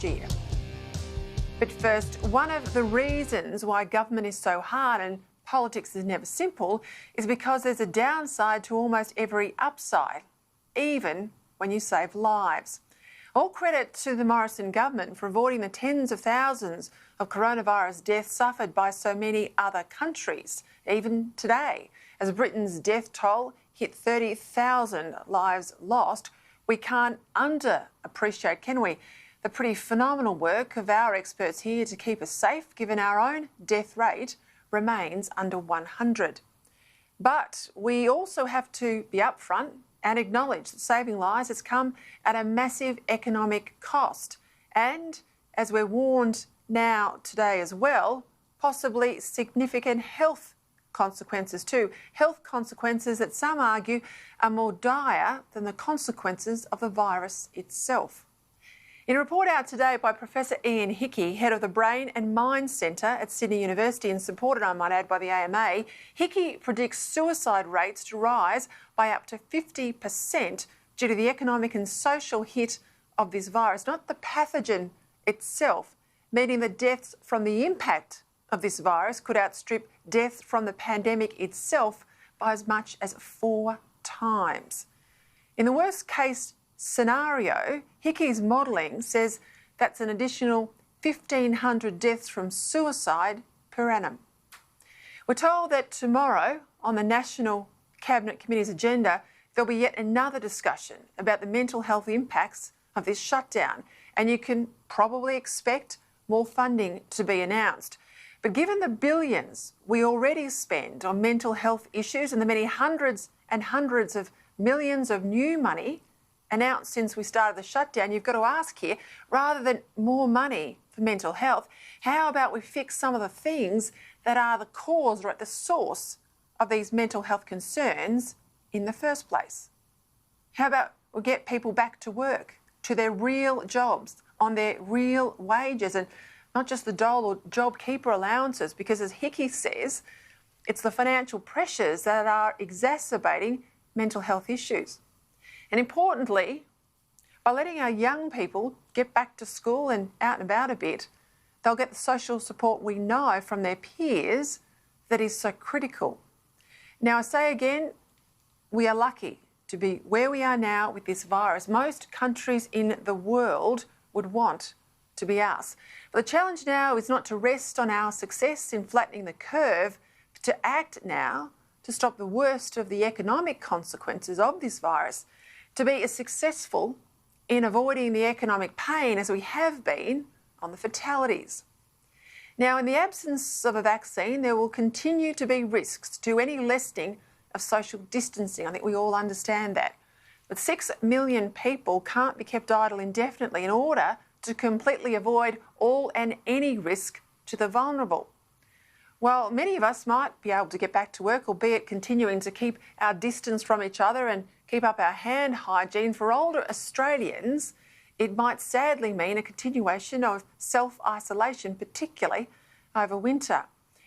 year. But first, one of the reasons why government is so hard and politics is never simple is because there's a downside to almost every upside, even when you save lives. All credit to the Morrison government for avoiding the tens of thousands of coronavirus deaths suffered by so many other countries, even today. As Britain's death toll hit 30,000 lives lost, we can't underappreciate, can we, the pretty phenomenal work of our experts here to keep us safe, given our own death rate remains under 100. But we also have to be upfront and acknowledge that saving lives has come at a massive economic cost. And, as we're warned now today as well, possibly significant health consequences too. Health consequences that some argue are more dire than the consequences of the virus itself. In a report out today by Professor Ian Hickie, head of the Brain and Mind Centre at Sydney University and supported, I might add, by the AMA, Hickie predicts suicide rates to rise by up to 50% due to the economic and social hit of this virus, not the pathogen itself, meaning that deaths from the impact of this virus could outstrip death from the pandemic itself by as much as 4 times. In the worst case scenario, Hickie's modelling says that's an additional 1,500 deaths from suicide per annum. We're told that tomorrow on the National Cabinet Committee's agenda, there'll be yet another discussion about the mental health impacts of this shutdown, and you can probably expect more funding to be announced. But given the billions we already spend on mental health issues and the many hundreds and hundreds of millions of new money announced since we started the shutdown, you've got to ask here, rather than more money for mental health, how about we fix some of the things that are the cause or at the source of these mental health concerns in the first place? How about we get people back to work, to their real jobs, on their real wages, and not just the dole or JobKeeper allowances, because as Hickie says, it's the financial pressures that are exacerbating mental health issues. And importantly, by letting our young people get back to school and out and about a bit, they'll get the social support we know from their peers that is so critical. Now, I say again, we are lucky to be where we are now with this virus. Most countries in the world would want to be us. But the challenge now is not to rest on our success in flattening the curve, but to act now to stop the worst of the economic consequences of this virus, to be as successful in avoiding the economic pain as we have been on the fatalities. Now, in the absence of a vaccine, there will continue to be risks to any lessening of social distancing. I think we all understand that. But 6 million people can't be kept idle indefinitely in order to completely avoid all and any risk to the vulnerable. While many of us might be able to get back to work, albeit continuing to keep our distance from each other and keep up our hand hygiene, for older Australians, it might sadly mean a continuation of self-isolation, particularly over winter.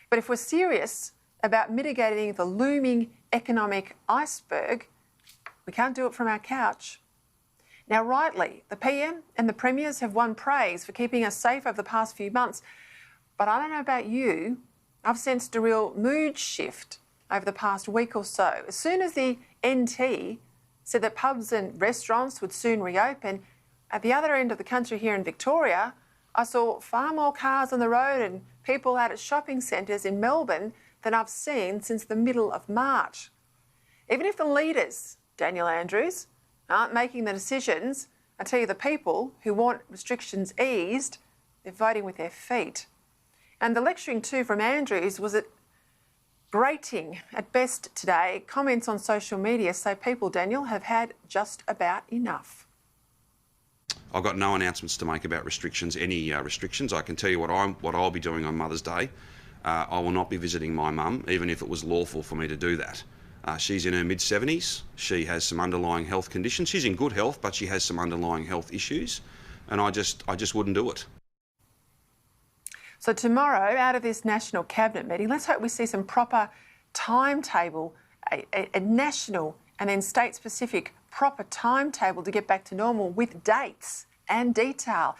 But if we're serious about mitigating the looming economic iceberg, we can't do it from our couch. Now, rightly, the PM and the Premiers have won praise for keeping us safe over the past few months. But I don't know about you, I've sensed a real mood shift over the past week or so. As soon as the NT said that pubs and restaurants would soon reopen, at the other end of the country here in Victoria, I saw far more cars on the road and people out at shopping centres in Melbourne than I've seen since the middle of March. Even if the leaders, Daniel Andrews, aren't making the decisions, I tell you, the people who want restrictions eased, they're voting with their feet. And the lecturing too from Andrews was grating at best today. Comments on social media say people, Daniel, have had just about enough. I've got no announcements to make about restrictions, any restrictions. I can tell you what I'll be doing on Mother's Day. I will not be visiting my mum, even if it was lawful for me to do that. She's in her mid-70s. She has some underlying health conditions. She's in good health, but she has some underlying health issues, and I just wouldn't do it. So tomorrow, out of this National Cabinet meeting, let's hope we see some proper timetable, a national and then state-specific proper timetable to get back to normal with dates and detail.